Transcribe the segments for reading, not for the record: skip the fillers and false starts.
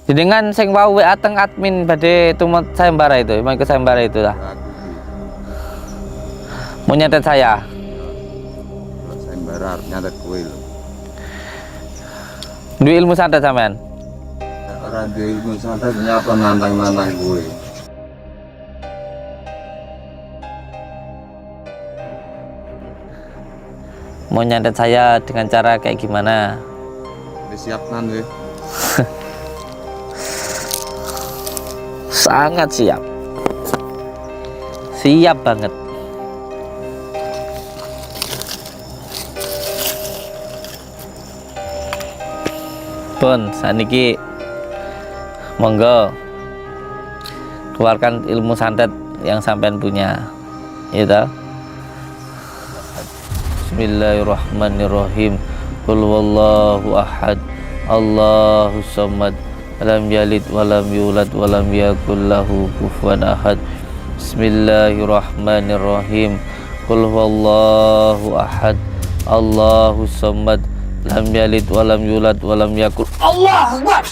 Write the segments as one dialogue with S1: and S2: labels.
S1: Jenengan sing wau WA teng admin badhe tumut sayembara itu, mau ikut sayembara itu lah. Mau nyatet saya.
S2: Sayembara nyatet kowe lho.
S1: Duwe ilmu santet sampean.
S2: Ora duwe ilmu santet nyapa nantang-nantang kowe.
S1: Mau nyatet saya dengan cara kayak gimana?
S2: Wis siap nan kowe.
S1: Sangat siap. Siap banget. Pun saniki monggo keluarkan ilmu santet yang sampean punya. Ya toh? Bismillahirrahmanirrahim. Qul huwallahu ahad. Allahus samad. Lam yalid walam yulad walam yakul lahu kufuwan ahad. Bismillahirrahmanirrahim. Qul huwallahu ahad. Allahus samad. Lam yalid walam yulad walam yakul. Allahu Akbar.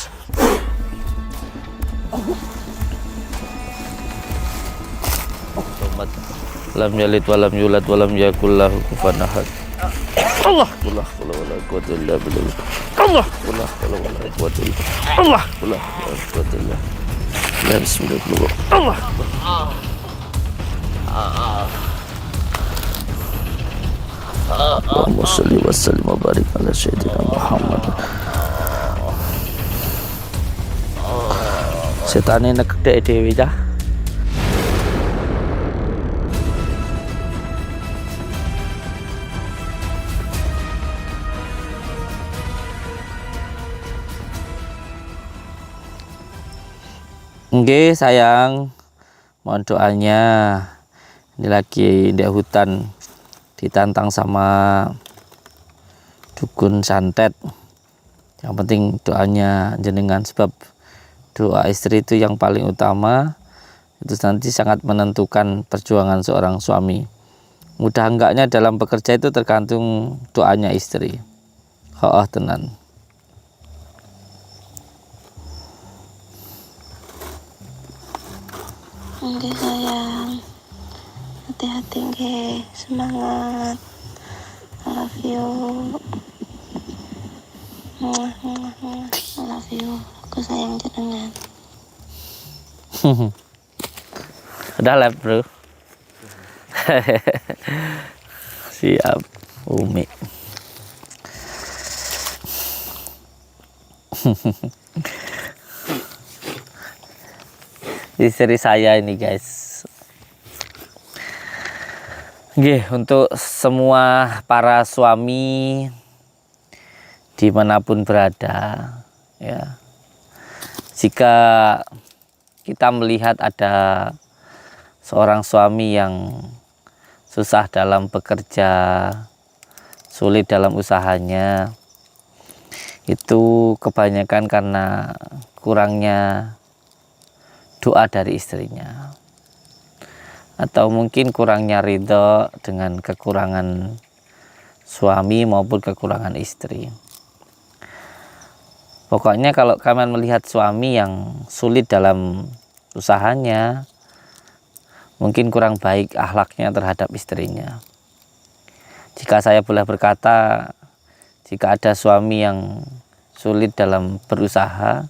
S1: Samad. Lam yalid walam yulad walam yakul lahu kufuwan ahad. Allah wala quwwata illa billah. Allah wala quwwata illa billah. Allah wala quwwata illa billah. Bismillah. Allah. Allahumma shalli wa sallim wa barik ala sayyidina Muhammad. Setane nek dek dhewe cah. Nggih sayang, mohon doanya. Ini lagi di hutan ditantang sama dukun santet. Yang penting doanya jenengan, sebab doa istri itu yang paling utama. Itu nanti sangat menentukan perjuangan seorang suami. Mudah enggaknya dalam bekerja itu tergantung doanya istri. Tenan.
S3: Oke sayang, hati-hati nge, semangat, I love you, I love you, aku sayang jenengan.
S1: Udah live bro. Siap Umi. Istri saya ini guys. Oke, untuk semua para suami dimanapun berada, ya, jika kita melihat ada seorang suami yang susah dalam bekerja, sulit dalam usahanya, itu kebanyakan karena kurangnya doa dari istrinya, atau mungkin kurangnya ridho dengan kekurangan suami maupun kekurangan istri. Pokoknya kalau kalian melihat suami yang sulit dalam usahanya, mungkin kurang baik akhlaknya terhadap istrinya. Jika saya boleh berkata, jika ada suami yang sulit dalam berusaha,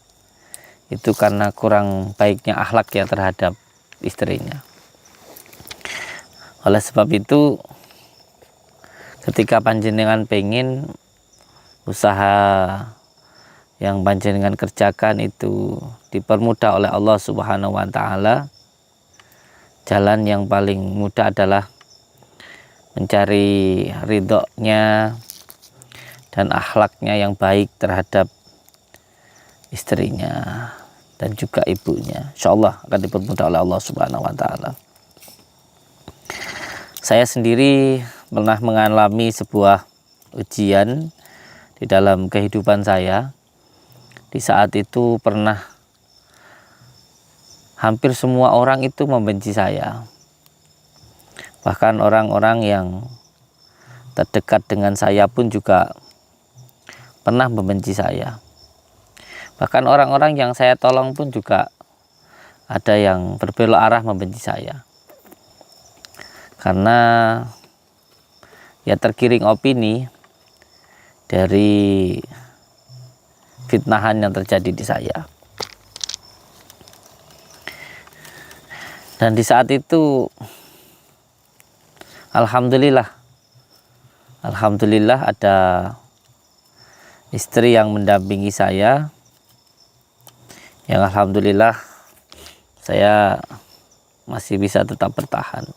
S1: itu karena kurang baiknya akhlak ya terhadap istrinya. Oleh sebab itu, ketika panjenengan pengen usaha yang panjenengan kerjakan itu dipermudah oleh Allah Subhanahu wa Ta'ala, jalan yang paling mudah adalah mencari ridhonya dan akhlaknya yang baik terhadap istrinya dan juga ibunya. Insyaallah akan dipermudah oleh Allah Subhanahu wa Ta'ala. Saya sendiri pernah mengalami sebuah ujian di dalam kehidupan saya. Di saat itu pernah hampir semua orang itu membenci saya. Bahkan orang-orang yang terdekat dengan saya pun juga pernah membenci saya. Bahkan orang-orang yang saya tolong pun juga ada yang berbelok arah membenci saya, karena ya tergiring opini dari fitnahan yang terjadi di saya. Dan di saat itu alhamdulillah ada istri yang mendampingi saya, yang alhamdulillah saya masih bisa tetap bertahan.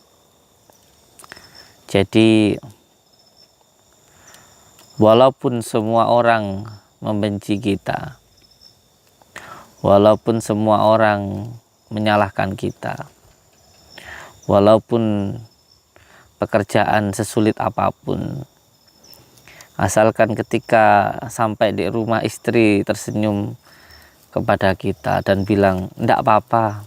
S1: Jadi walaupun semua orang membenci kita, walaupun semua orang menyalahkan kita, walaupun pekerjaan sesulit apapun, asalkan ketika sampai di rumah istri tersenyum kepada kita dan bilang enggak apa-apa,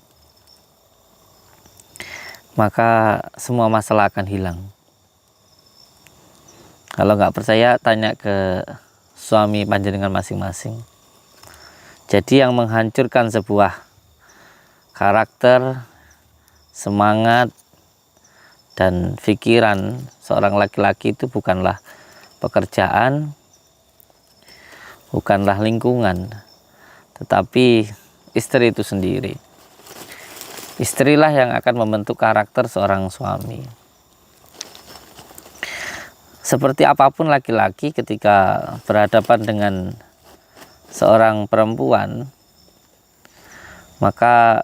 S1: maka semua masalah akan hilang. Kalau nggak percaya, tanya ke suami panjenengan masing-masing. Jadi yang menghancurkan sebuah karakter, semangat, dan pikiran seorang laki-laki itu bukanlah pekerjaan, bukanlah lingkungan, tetapi istri itu sendiri. Istrilah yang akan membentuk karakter seorang suami. Seperti apapun laki-laki ketika berhadapan dengan seorang perempuan, maka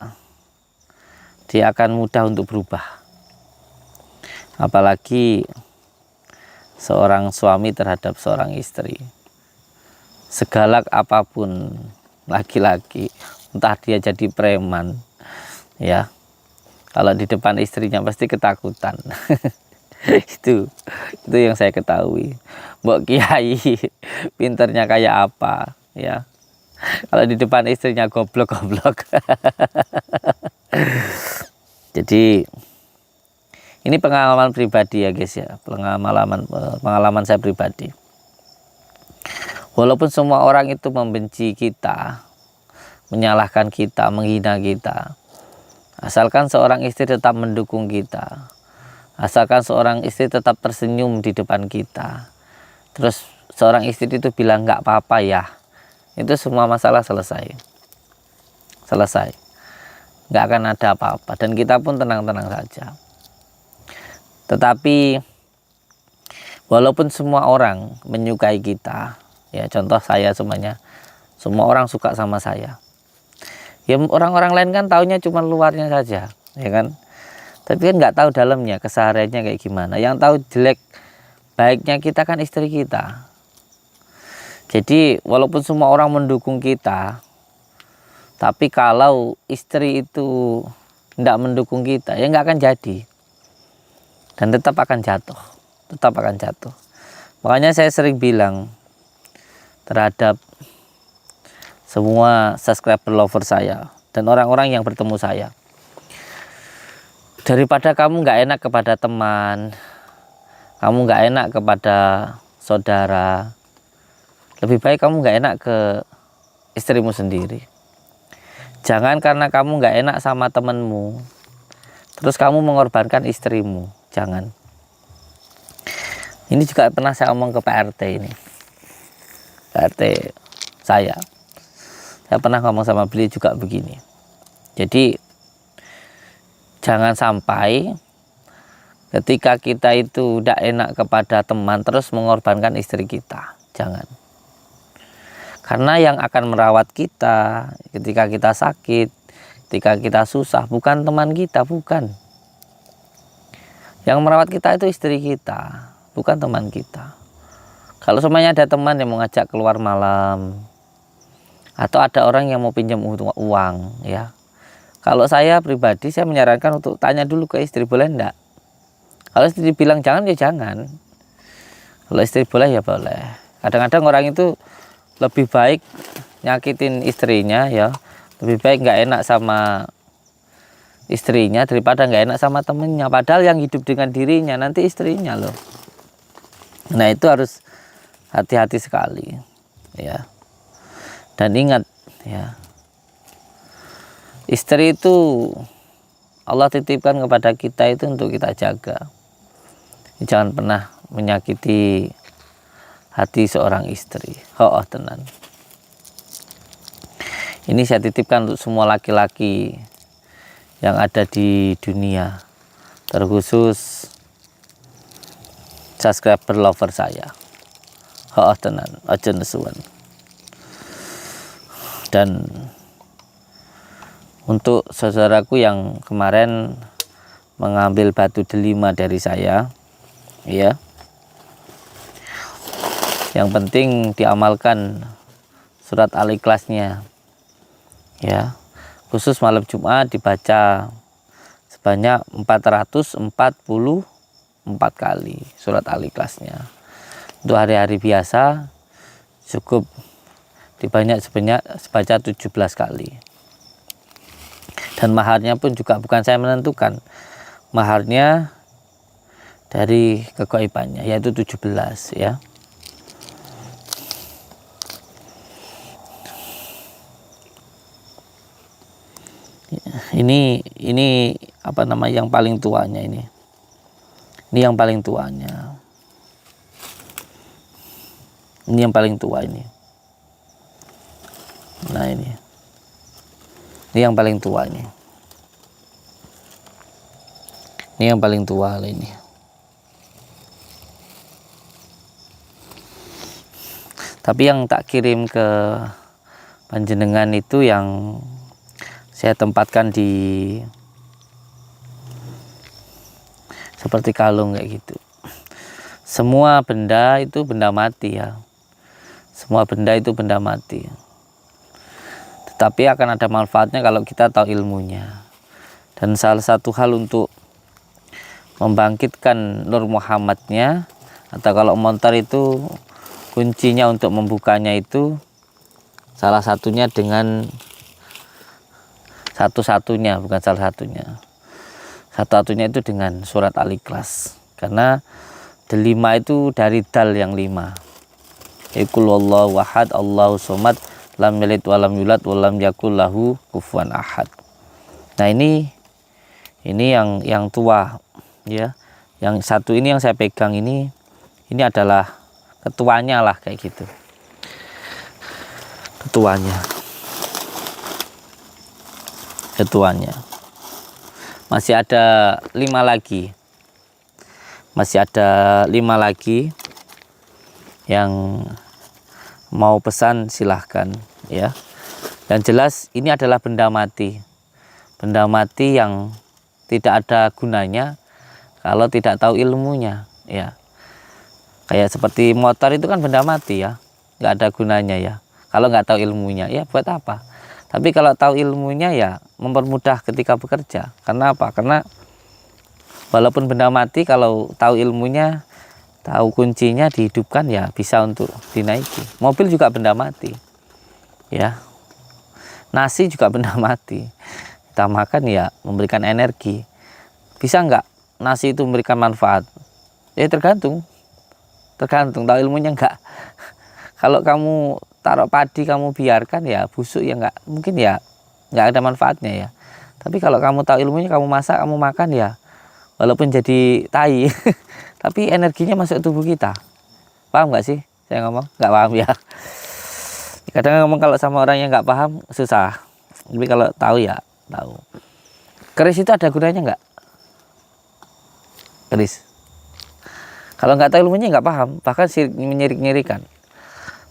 S1: dia akan mudah untuk berubah. Apalagi seorang suami terhadap seorang istri. Segalak apapun laki-laki, entah dia jadi preman, ya, kalau di depan istrinya pasti ketakutan. itu yang saya ketahui. Mbok kiai pinternya kayak apa, ya, kalau di depan istrinya goblok. Jadi ini pengalaman pribadi ya guys ya, pengalaman saya pribadi. Walaupun semua orang itu membenci kita, menyalahkan kita, menghina kita, asalkan seorang istri tetap mendukung kita, asalkan seorang istri tetap tersenyum di depan kita, terus seorang istri itu bilang nggak apa-apa ya, itu semua masalah selesai, nggak akan ada apa-apa, dan kita pun tenang-tenang saja. Tetapi walaupun semua orang menyukai kita, ya contoh saya semuanya, semua orang suka sama saya, ya orang-orang lain kan taunya cuma luarnya saja, ya kan. Tapi kan nggak tahu dalamnya, kesehariannya kayak gimana. Yang tahu jelek baiknya kita kan istri kita. Jadi walaupun semua orang mendukung kita, tapi kalau istri itu tidak mendukung kita, ya nggak akan jadi. Dan tetap akan jatuh. Makanya saya sering bilang terhadap semua subscriber lover saya dan orang-orang yang bertemu saya, daripada kamu nggak enak kepada teman, kamu nggak enak kepada saudara, lebih baik kamu nggak enak ke istrimu sendiri. Jangan karena kamu nggak enak sama temanmu, terus kamu mengorbankan istrimu. Jangan. Ini juga pernah saya omong ke PRT ini, PRT saya pernah ngomong sama beliau juga begini. Jadi jangan sampai ketika kita itu tidak enak kepada teman terus mengorbankan istri kita. Jangan. Karena yang akan merawat kita ketika kita sakit, ketika kita susah, bukan teman kita, bukan. Yang merawat kita itu istri kita, bukan teman kita. Kalau semuanya ada teman yang mau ngajak keluar malam, atau ada orang yang mau pinjam uang, ya, kalau saya pribadi, saya menyarankan untuk tanya dulu ke istri, boleh enggak? Kalau istri bilang jangan, ya jangan. Kalau istri boleh, ya boleh. Kadang-kadang orang itu lebih baik nyakitin istrinya, ya, lebih baik nggak enak sama istrinya daripada nggak enak sama temennya. Padahal yang hidup dengan dirinya nanti istrinya loh. Nah itu harus hati-hati sekali, ya. Dan ingat, Ya. Istri itu Allah titipkan kepada kita itu untuk kita jaga. Jangan pernah menyakiti hati seorang istri. Tenan. Ini saya titipkan untuk semua laki-laki yang ada di dunia, terkhusus subscriber lover saya. Tenan, aja nesuan. Dan untuk saudaraku yang kemarin mengambil batu delima dari saya, ya, yang penting diamalkan surat Al-Ikhlasnya, ya, khusus malam Jumat dibaca sebanyak 444 kali surat Al-Ikhlasnya. Untuk hari-hari biasa cukup sebanyak 17 kali. Dan maharnya pun juga bukan saya menentukan, maharnya dari kegoibannya, yaitu 17, ya. Ini apa namanya, yang paling tuanya ini yang paling tuanya, ini yang paling tua ini. Nah, ini yang paling tua ini yang paling tua ini. Tapi yang tak kirim ke panjenengan itu yang saya tempatkan di seperti kalung kayak gitu. Semua benda itu benda mati, ya. Semua benda itu benda mati. Tetapi akan ada manfaatnya kalau kita tahu ilmunya. Dan salah satu hal untuk membangkitkan Nur Muhammadnya, atau kalau montar itu kuncinya untuk membukanya itu salah satunya dengan satu-satunya, bukan salah satunya, satu-satunya itu dengan surat Al-Ikhlas. Karena delima itu dari dal yang 5. Qul huwallahu ahad, Allahu somad, lam yalid walam yulad walam yakul lahu kufuwan ahad. Nah, ini yang tua, ya. Yang satu ini yang saya pegang ini adalah ketuanya lah, kayak gitu. Ketuanya. Masih ada 5 lagi. Yang mau pesan silahkan, ya. Dan jelas ini adalah benda mati. Benda mati yang tidak ada gunanya kalau tidak tahu ilmunya, ya. Kayak seperti motor itu kan benda mati, ya, nggak ada gunanya, ya. Kalau nggak tahu ilmunya, ya buat apa? Tapi kalau tahu ilmunya, ya mempermudah ketika bekerja. Karena apa? Karena walaupun benda mati, kalau tahu ilmunya, tahu kuncinya, dihidupkan, ya bisa untuk dinaiki. Mobil juga benda mati, ya. Nasi juga benda mati. Kita makan, ya memberikan energi. Bisa nggak nasi itu memberikan manfaat? Ya tergantung tahu ilmunya nggak. Kalau kamu taruh padi, kamu biarkan, ya busuk, ya nggak mungkin, ya nggak ada manfaatnya, ya. Tapi kalau kamu tahu ilmunya, kamu masak, kamu makan, ya walaupun jadi tai tapi energinya masuk tubuh kita. Paham nggak sih saya ngomong? Nggak paham, ya. Kadang ngomong kalau sama orang yang nggak paham susah, tapi kalau tahu, ya tahu. Keris itu ada gunanya nggak? Keris, kalau nggak tahu ilmunya nggak paham, bahkan menyirik-nyirikan.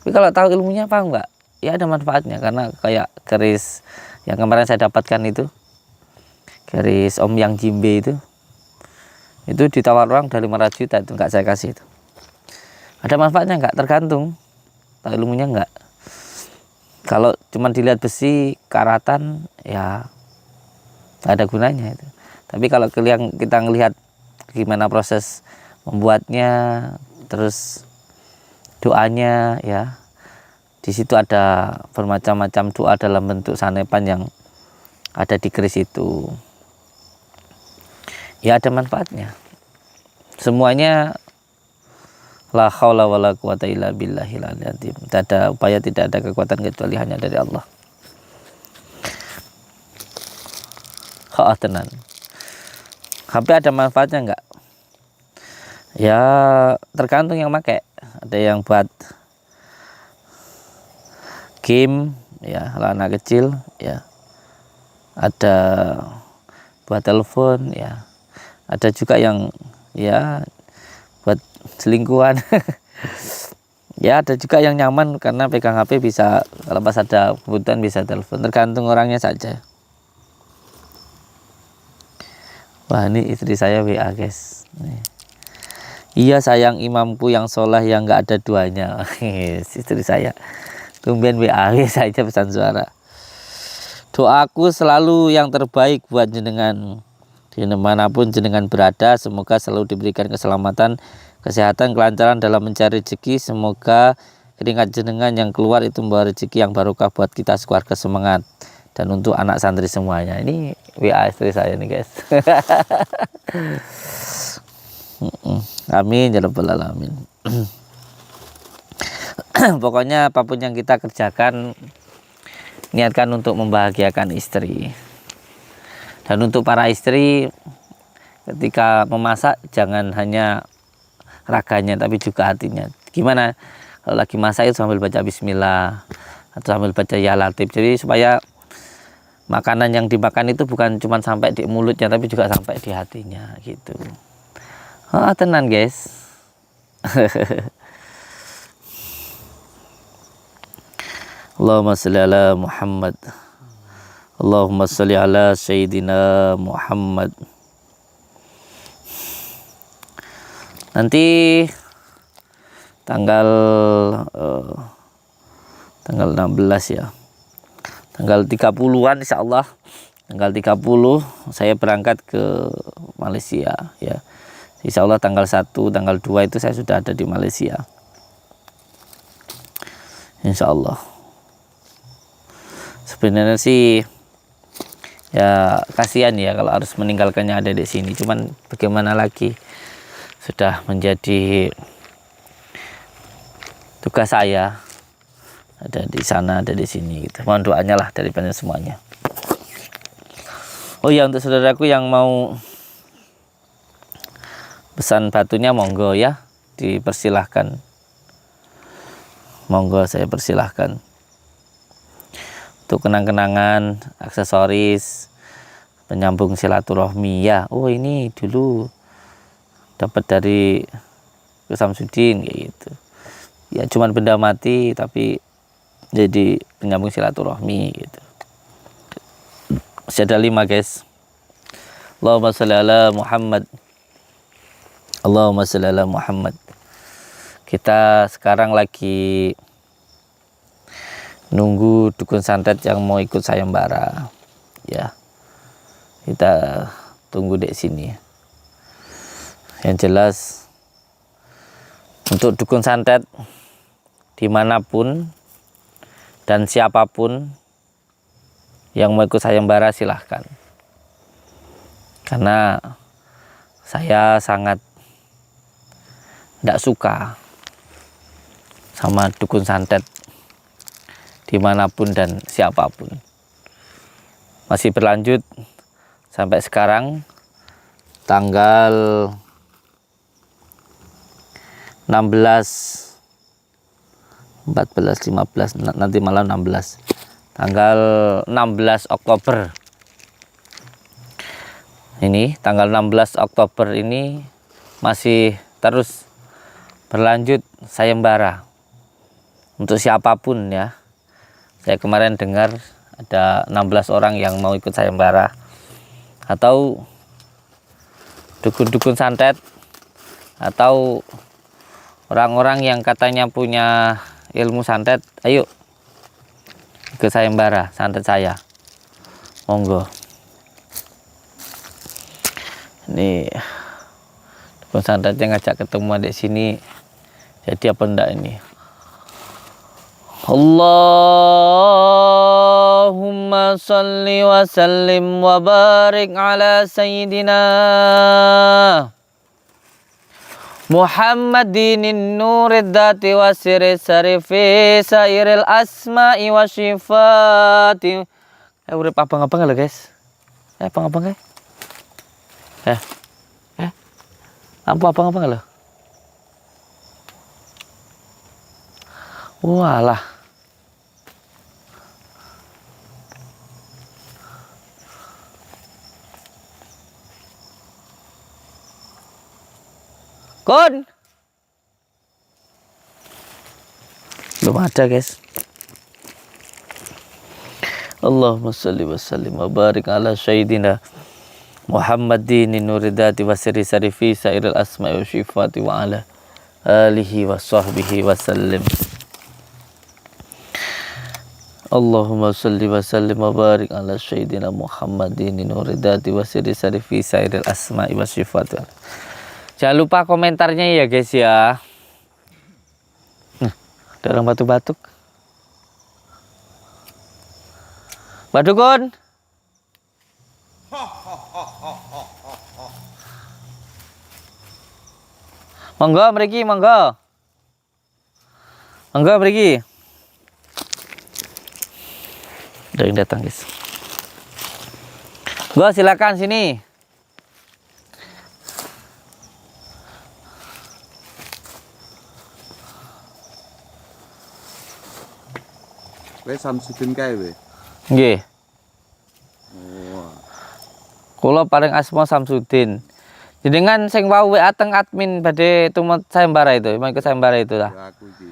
S1: Tapi kalau tahu ilmunya, paham nggak? Ya ada manfaatnya. Karena kayak keris yang kemarin saya dapatkan itu, keris Om Yang Jimbe itu ditawar orang dari 500 juta, itu nggak saya kasih itu. Ada manfaatnya nggak? Tergantung tahu ilmunya nggak. Kalau cuma dilihat besi karatan, ya nggak ada gunanya itu. Tapi kalau kita ngelihat gimana proses membuatnya, terus doanya, ya di situ ada bermacam-macam doa dalam bentuk sanepan yang ada di keris itu, ya ada manfaatnya. Semuanya la haula wala quwata illa billahil aliyil azim. Tidak ada upaya, tidak ada kekuatan kecuali hanya dari Allah. Oh, tenan. HP ada manfaatnya enggak? Ya tergantung yang pakai. Ada yang buat game ya, kalau anak kecil ya. Ada buat telepon ya. Ada juga yang ya buat selingkuhan. Ya ada juga yang nyaman karena pegang HP bisa, kalau pas ada kebutuhan bisa telepon, tergantung orangnya saja. Wah, ini istri saya WA guys. Nih. Iya sayang imamku yang soleh yang nggak ada duanya. Istri saya tumben WA saja pesan suara. Doaku selalu yang terbaik buat jenengan dimanapun jenengan berada, semoga selalu diberikan keselamatan, kesehatan, kelancaran dalam mencari rezeki. Semoga keringat jenengan yang keluar itu membawa rezeki yang barokah buat kita sekeluarga, semangat. Dan untuk anak santri semuanya. Ini WA istri saya nih guys. Amin ya rabbal alamin. Pokoknya apapun yang kita kerjakan, niatkan untuk membahagiakan istri. Dan untuk para istri, ketika memasak jangan hanya raganya tapi juga hatinya. Gimana kalau lagi masak itu sambil baca bismillah atau sambil baca ya latif, jadi supaya makanan yang dimakan itu bukan cuma sampai di mulutnya tapi juga sampai di hatinya gitu. Tenan guys. Allahumma sholli ala Muhammad. Allahumma sholli ala Sayyidina Muhammad. Nanti tanggal 16 ya. Tanggal 30-an insyaallah. Tanggal 30 saya berangkat ke Malaysia ya. Insyaallah tanggal 1, tanggal 2 itu saya sudah ada di Malaysia. Insyaallah. Sebenarnya sih ya kasihan ya kalau harus meninggalkannya ada di sini. Cuman bagaimana lagi, sudah menjadi tugas saya, ada di sana, ada di sini gitu. Mohon doanya lah dari panjenengan semuanya. Oh ya, untuk saudaraku yang mau pesan batunya monggo ya, dipersilahkan. Monggo saya persilahkan. Untuk kenang-kenangan, aksesoris, penyambung silaturahmi ya. Oh ini dulu dapat dari Samsudin kayak gitu. Ya cuman benda mati tapi jadi penyambung silaturahmi gitu. Masih ada 5 guys. Allahumma sholli ala Muhammad. Allahumma sholli ala Muhammad. Kita sekarang lagi nunggu dukun santet yang mau ikut sayembara ya. Kita tunggu di sini. Yang jelas untuk dukun santet dimanapun dan siapapun yang mau ikut sayembara silahkan. Karena saya sangat tidak suka sama dukun santet dimanapun dan siapapun. Masih berlanjut sampai sekarang tanggal 16, 14, 15, nanti malam 16. Tanggal 16 Oktober. Ini tanggal 16 Oktober ini masih terus berlanjut sayembara. Untuk siapapun ya. Saya kemarin dengar ada 16 orang yang mau ikut sayembara. Atau dukun-dukun santet, atau orang-orang yang katanya punya ilmu santet, ayo ke sayembara santet saya, monggo. Ini dukun santetnya ngajak ketemu di sini, jadi apa enggak ini? Allahumma sholli wa sallim wa barik ala sayyidina Muhammadin nurid dati wa siri sarifi sairil asma'i wa syifati. Urip abang-abang lho guys. Abang-abang kae. Lampu abang-abang lho. Walah. Kun. Belum ada, guys. Allahumma sholli wa sallim wa barik ala sayyidina Muhammadin nuridati wa sirri sarifi sairil asma'i wa syifati wa ala alihi wa sahbihi wa sallim. Allahumma sholli wa sallim wa barik ala sayyidina Muhammadin nuridati wa sirri sarifi sairil asma'i wa syifati. Jangan lupa komentarnya ya guys ya. Nah, ada orang batuk-batuk. Badukun. Monggo mriki, monggo. Monggo mriki. Ada yang datang, guys. Gua silakan sini.
S2: Kowe Samsudin kae we.
S1: Nggih.
S2: Oh.
S1: Kula paling asma Samsudin. Jenengan sing wau WA teng admin badhe tumut sayembara itu, mau ikut sayembara itu lah.
S2: Ya aku iki.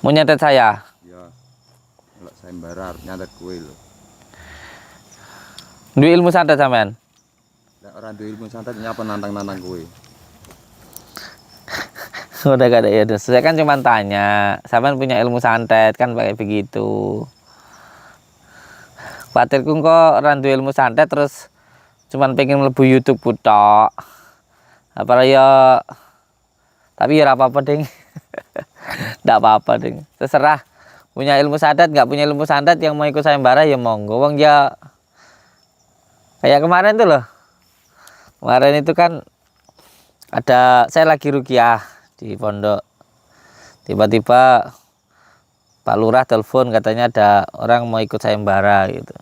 S1: Mau nyantet saya.
S2: Ya. Kalau sayembara nyantet kowe lho.
S1: Duwe ilmu santet sampean.
S2: Nek ora duwe ilmu santet nyapa nantang-nantang kowe.
S1: Udah gak ada ya, saya kan cuma tanya, sampean punya ilmu santet kan pakai begitu. Khawatirku kok orang duwe ilmu santet terus cuman pengen mlebu YouTube putok. Apa ya? Tapi ya apa-apa ding. Ndak apa-apa ding. Terserah. Punya ilmu santet nggak punya ilmu santet yang mau ikut sayembara ya monggo. Wong ya kayak kemarin tuh loh. Kemarin itu kan ada saya lagi ruqyah di pondok. Tiba-tiba Pak Lurah telepon katanya ada orang mau ikut sayembara gitu.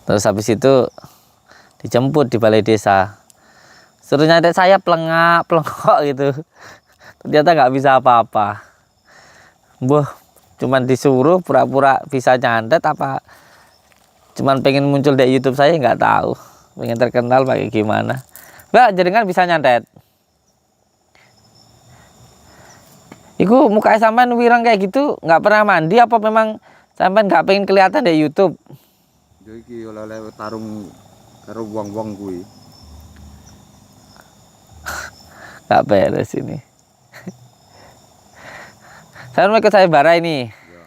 S1: Terus habis itu dijemput di balai desa. Suruh nyantet saya pelengok gitu. Ternyata nggak bisa apa-apa. Boh, cuman disuruh pura-pura bisa nyantet apa cuman pengen muncul di YouTube saya nggak tahu. Pengen terkenal pakai gimana. Mbak, jaringan bisa nyantet. Iku muka sampean wirang kayak gitu nggak pernah mandi apa memang sampean nggak pengen kelihatan di YouTube?
S2: Yo iki oleh-oleh tarung karo wong-wong kuwi.
S1: Nggak beres ini. Saya mau ikut sayembara ini.
S2: Ya.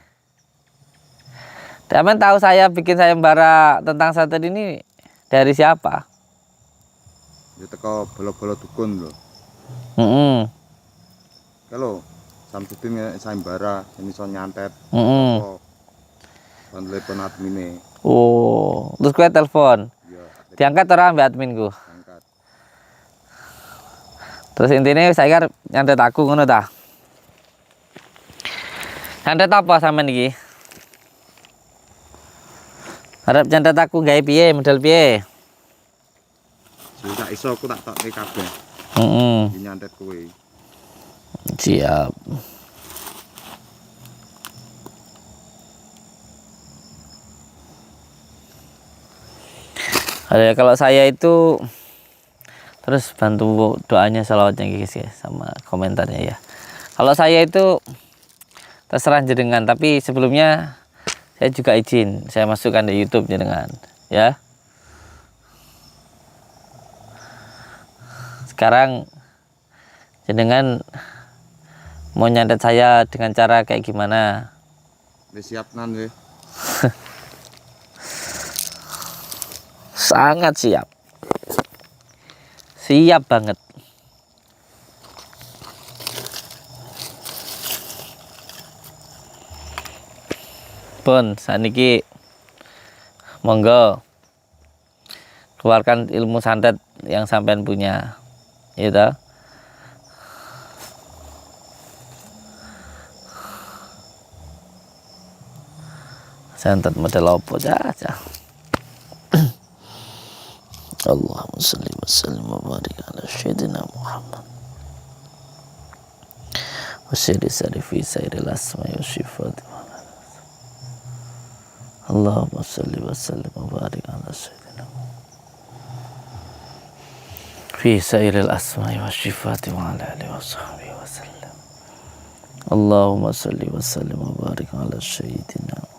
S1: Sampean tahu saya bikin sayembara tentang santet ini dari siapa?
S2: Yo teko bolo-bolo dukun lho. Kalau Samsudin sayembara ini iso nyantet. Oh. Kon telepon admine.
S1: Oh, terus gue telepon.
S2: Ya,
S1: Diangkat orang mbak adminku.
S2: angkat.
S1: Terus intinya saya kan nyantet aku ngono ta. Nyantet apa sampean iki? Arep nyantet aku gawe piye, model piye?
S2: Sing tak iso aku tak tokne kabeh. Iki nyantet kowe.
S1: Siap. Ada kalau saya itu terus bantu doanya salawatnya guys ya sama komentarnya ya. Kalau saya itu terserah jenengan tapi sebelumnya saya juga izin saya masukkan di YouTube jenengan ya. Sekarang jenengan mau nyantet saya dengan cara kayak gimana?
S2: Wis siap nan we.
S1: Sangat siap. Siap banget. Pun saniki monggo keluarkan ilmu santet yang sampean punya. Gitu. santet model apa aja. Allahumma salli wa sallim wa barik ala sayyidina Muhammad wa sayyidi sarifi sayyidil asma'i wa sifati. Allahumma salli wa sallim wa barik ala sayyidina fi sayyidil asma'i wa sifati wa ala alihi wa sahbihi wa sallam. Allahumma salli wa sallim wa barik ala sayyidina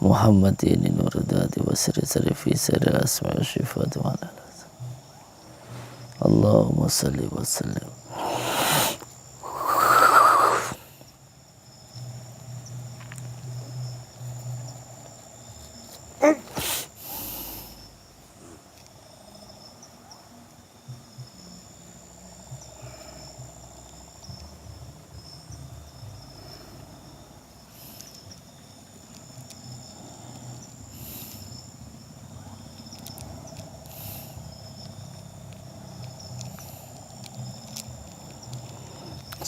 S1: Muhammadin nurdati wa sirri fi sayyidil asma'i wa sifati wa ala alihi. Allahumma salli wa sallim.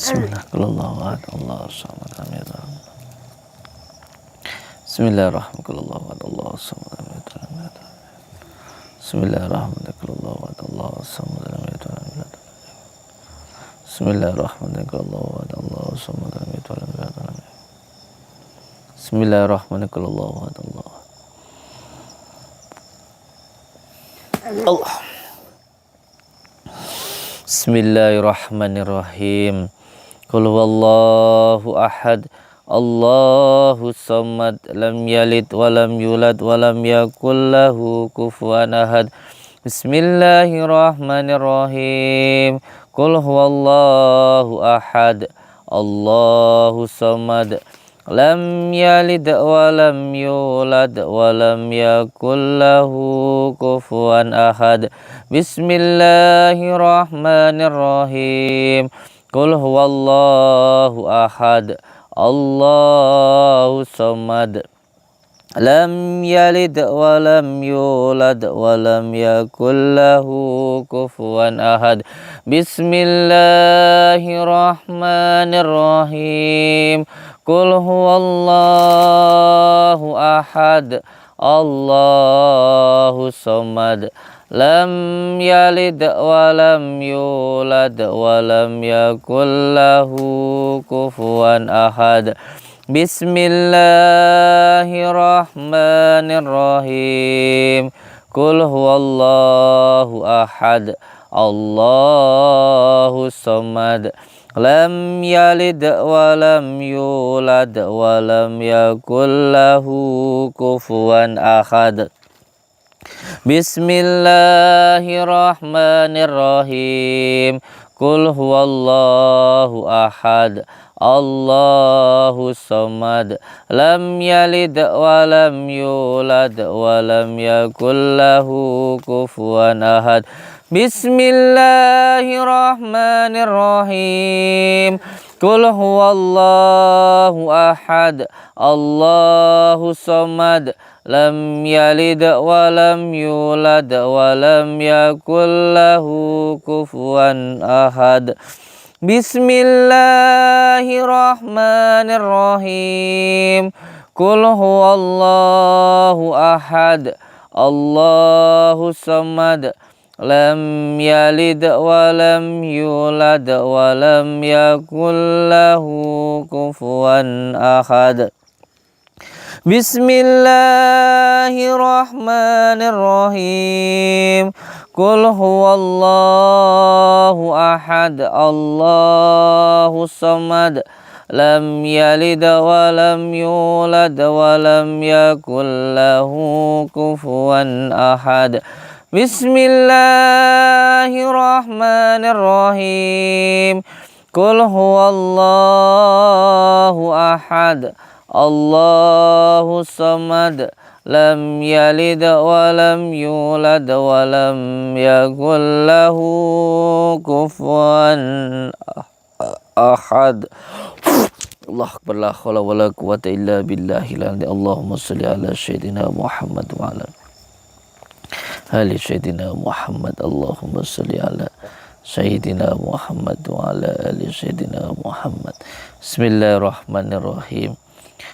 S1: Bismillah, Allahu akbar, Allahu samad, amin. Bismillahirrahmanirrahim, Allahu samad, amin. Bismillahirrahmanirrahim, Allahu samad, amin. Bismillahirrahmanirrahim, Allahu samad, amin. Bismillahirrahmanirrahim, Allah. Bismillahirrahmanirrahim. Qul huwallahu ahad, Allahu samad, lam yalid wa lam yulad wa lam yakul lahu kufuwan ahad. Bismillahirrahmanirrahim. Qul huwallahu ahad, Allahu samad, lam yalid wa lam yulad wa lam yakul lahu kufuwan ahad. Bismillahirrahmanirrahim. Qul huwallahu ahad, Allahu samad, lam yalid wa lam yulad wa lam yakul lahu kufuwan ahad. Bismillahirrahmanirrahim. Qul huwallahu ahad, Allahu samad, lam yalid wa lam yulad wa lam yakul lahu kufuwan ahad. Bismillahirrahmanirrahim. Qul huwallahu ahad, Allahu samad, lam yalid wa lam yulad wa lam yakul lahu kufuwan ahad. Bismillahirrahmanirrahim. Qul huwallahu ahad, Allahu samad, lam yalid wa lam yulad wa lam yakul lahu kufuwan ahad. Bismillahirrahmanirrahim. Qul huwallahu ahad, Allahu samad, lam yalid wa lam yulad wa lam yakul lahu kufuwan ahad. Bismillahirrahmanirrahim. Qul huwallahu ahad, Allahu samad, lam yalid wa lam yulad wa lam yakul lahu kufuwan ahad. Bismillahirrahmanirrahim. Qul huwallahu ahad, Allahu samad, lam yalid wa lam yulad wa lam yakul lahu kufuwan ahad. Bismillahirrahmanirrahim. Qul huwallahu ahad, Allahu samad, lam yalid wa lam yulad wa lam yakul lahu kufuwan ahad. Allah akbar, la haula wala quwwata illa billahil ali. Allahumma shalli ala sayyidina Muhammad wa ala ali sayyidina Muhammad. Allahumma shalli ala sayyidina Muhammad wa ala ali sayyidina Muhammad. Bismillahirrahmanirrahim.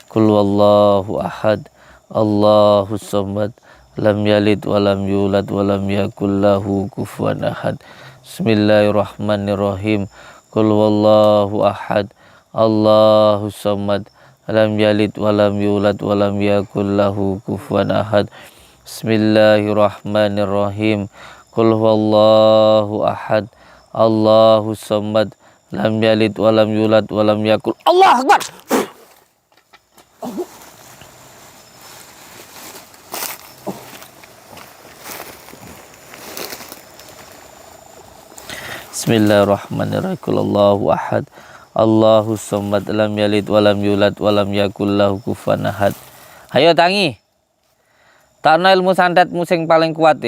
S1: Qul huwallahu ahad, Allahus samad, lam yalid wa lam yulad wa lam yakul lahu kufuwan ahad. Bismillahirrahmanirrahim. Qul huwallahu ahad, Allahus samad, lam yalid wa lam yulad wa lam yakul lahu kufuwan ahad. Bismillahirrahmanirrahim. Qul huwallahu ahad, Allahus samad, lam yalid wa lam yulad wa lam yakul. Allah Akbar. Bismillahirrahmanirrahim. Qul Allahu ahad, Allahus samad, lam yalid wa lam yulad wa lam yakul lahu kufuwan ahad. Ayo tangi. Takno ilmu santetmu sing paling kuat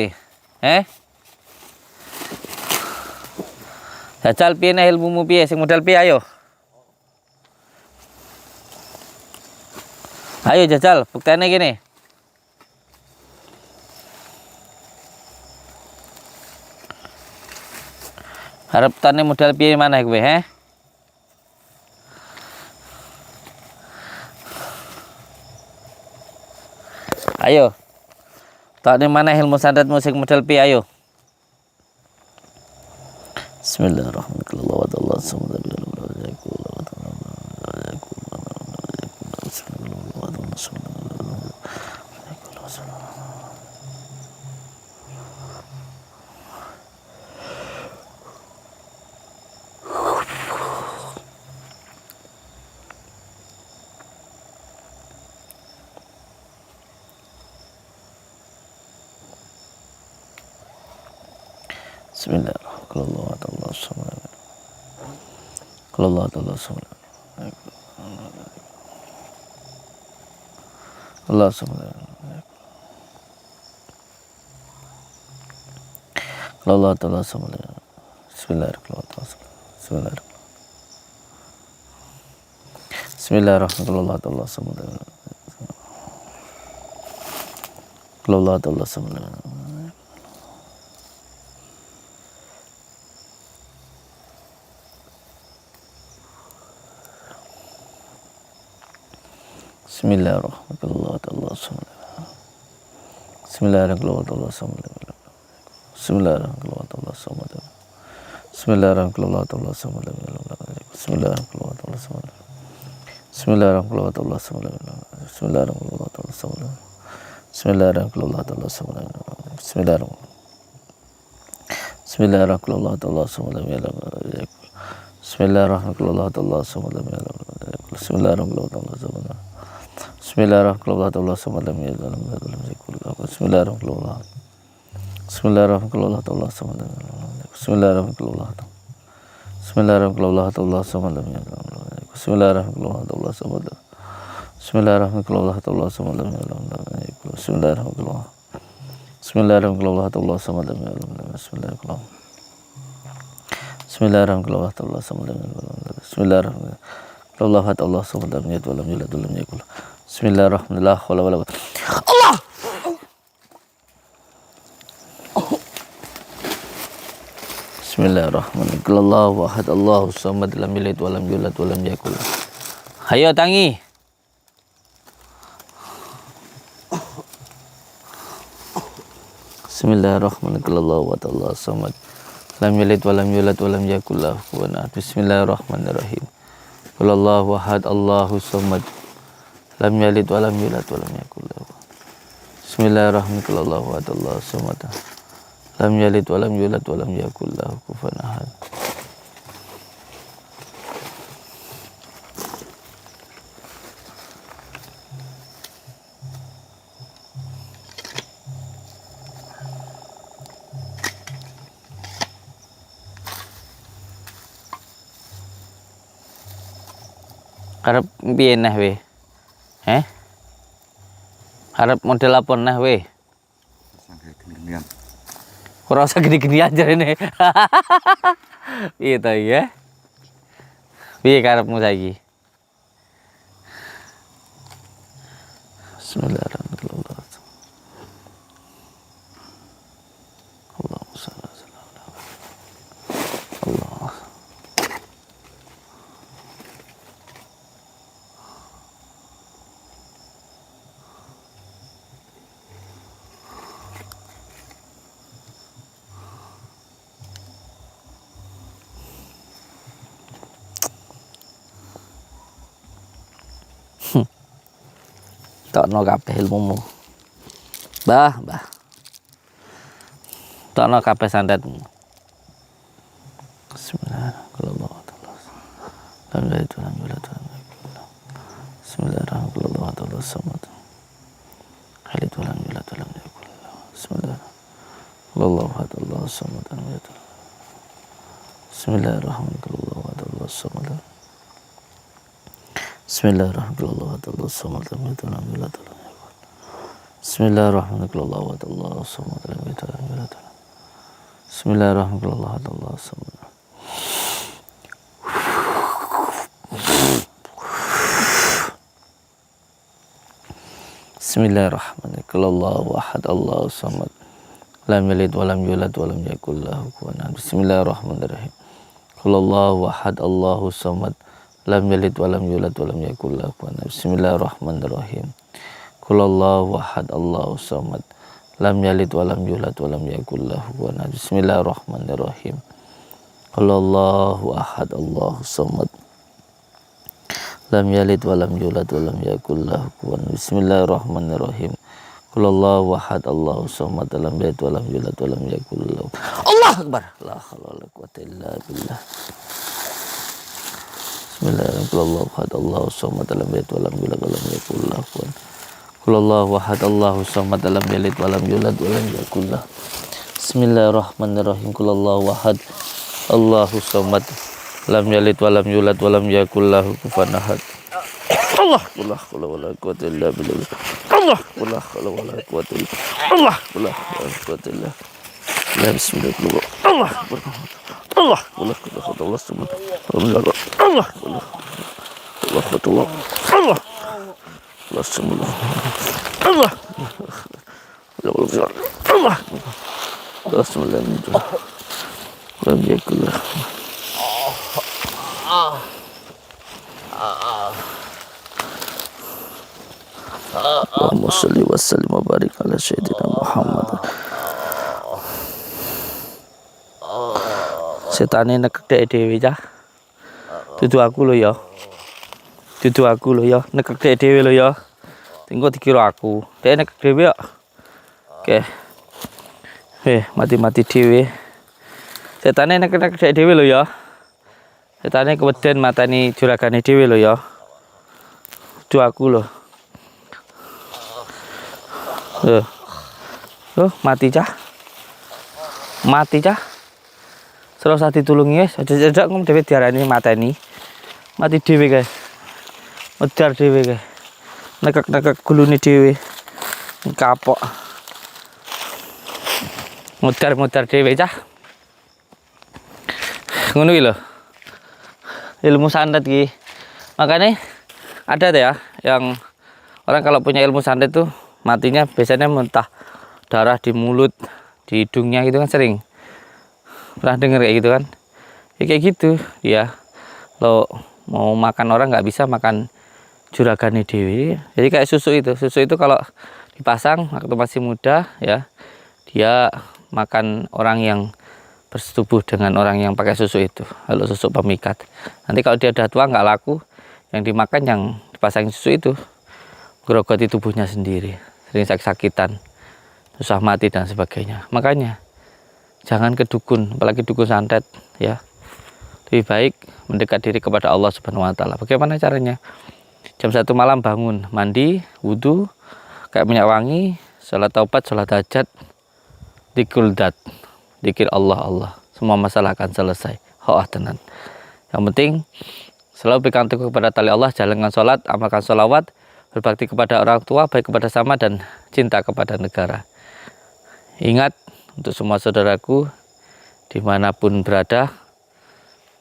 S1: Jajal piye nek ilmumu piye sing model piye ayo. Ayo jajal, buktene gini. Harap tane modal piye maneh kowe Ayo. Tane maneh ilmu santet musik modal piye ayo. Bismillahirrahmanirrahim. Bismillahirrahmanirrahim. Allahu ahad, Allahus samad, lam yalid wa lam yulad wa lam yakul. Ayo tangi. Bismillahirrahmanirrahim. Allahu ahad, Allahus samad, lam yalid wa lam yulad wa lam yakul lahu kufuwan ahad. Bismillahirrahmanirrahim. Qul Allahu ahad, Allahus samad, lam yalid wa lam yulad wa lam yakul lahu. Bismillahirrahmanirrahim. Allahu ahad, Allahus samad, lam yalid wa lam yulad wa lam yakul lahu kufuwan ahad. Harap piye nah we? Harap model apa nah we?
S2: Sampai gini-ginian.
S1: Ora usah gede-gede aja ini. Piye to ya? Piye karepmu saiki? Bismillahirrahmanirrahim. Allahumma shalli ala sayyidina Allah. Tokno kabeh ilmumu. Bah. Tokno kabeh santetmu. Bismillahirrahmanirrahim. Allahu ahad, Allahu samad. Lam yalid walam yulad walam yakul lahu kufuwan ahad. Bismillahirrahmanirrahim. Allahu ahad, Allahu samad. Lam yalid walam yulad walam yakul lahu kufuwan ahad. Bismillahirrahmanirrahim. Allahu ahad, Allahu samad. Lam yalid walam yulad walam yakul lahu kufuwan ahad. Bismillahirrahmanirrahim. Allahu ahad, Allahu samad. Lam yalid walam yulad walam yakul lahu kufuwan ahad. Bismillahirrahmanirrahim. Allahu ahad, Allahu samad. Lam yalid walam yulad walam yakul lahu. Allahu akbar. La haula wala quwwata illa billah. Bismillahirrahmanirrahim. Allahu ahad, Allahu samad. Lam yalid walam yulad walam yakul lahu kufuwan ahad. Allahu ahad, Allahu samad. Lam yalid walam yulad walam yakul lahu. Bismillahirrahmanirrahim. Allahu ahad, Allahu samad. Lam yalid walam yulad walam yakul lahu kufuwan ahad. Allah la haula wala quwwata illa billah. Allah la haula wala quwwata illa billah. Allah la haula wala quwwata illa billah. Bismillah. Allah akbar. Allah la haula wala quwwata illa billah. Allah la haula Allah la semula. Allah Allah la semula. Lam yakul lahu. Allahumma sholli wa sallim wa barik ala sayyidina Muhammad. Setane nekek dhewe cah. Dudu aku lho ya. Dudu aku lho ya, nekek dhewe lho ya. Engko dikira aku. Dek nekek dhewe ya. Oke. Mati-mati dhewe. Setane nekek dhewe lho ya. Setane keweden matani juragane dhewe lho ya. Dudu aku lho. Mati cah. Mati cah. Serasa ditulungi wis, aja ngom dhewe diarani mateni. Mati dhewe guys. Medar dhewe guys. Nekek-nekek gulune dhewe. Kapok. Mudar dhewe cah. Ngono iki lho. Ilmu santet iki. Makanya ada tuh ya yang orang kalau punya ilmu santet tuh matinya biasanya muntah darah di mulut, di hidungnya gitu kan, sering pernah denger kayak gitu kan ya, kayak gitu ya. Lo mau makan orang nggak bisa makan juragane dewi. Jadi kayak susu itu kalau dipasang waktu masih muda ya, dia makan orang yang bersetubuh dengan orang yang pakai susu itu, kalau susu pemikat. Nanti kalau dia udah tua nggak laku, yang dimakan yang dipasangin susu itu grogoti tubuhnya sendiri, sering sakit-sakitan, susah mati dan sebagainya. Makanya jangan ke dukun, apalagi dukun santet ya. Lebih baik mendekat diri kepada Allah Subhanahu wa taala. Bagaimana caranya? Jam 1 malam bangun, mandi, wudu, kayak minyak wangi, sholat taubat, sholat hajat, dikuldat, dikir Allah, semua masalah akan selesai. Tenan. Yang penting selalu pegang teguh kepada tali Allah, jalankan sholat, amalkan sholawat, berbakti kepada orang tua, baik kepada sama, dan cinta kepada negara. Ingat, untuk semua saudaraku dimanapun berada,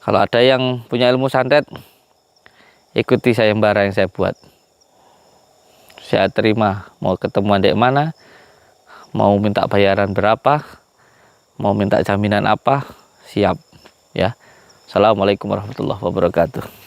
S1: kalau ada yang punya ilmu santet, ikuti sayembara yang saya buat. Saya terima, mau ketemuan di mana, mau minta bayaran berapa, mau minta jaminan apa, siap ya. Assalamualaikum warahmatullahi wabarakatuh.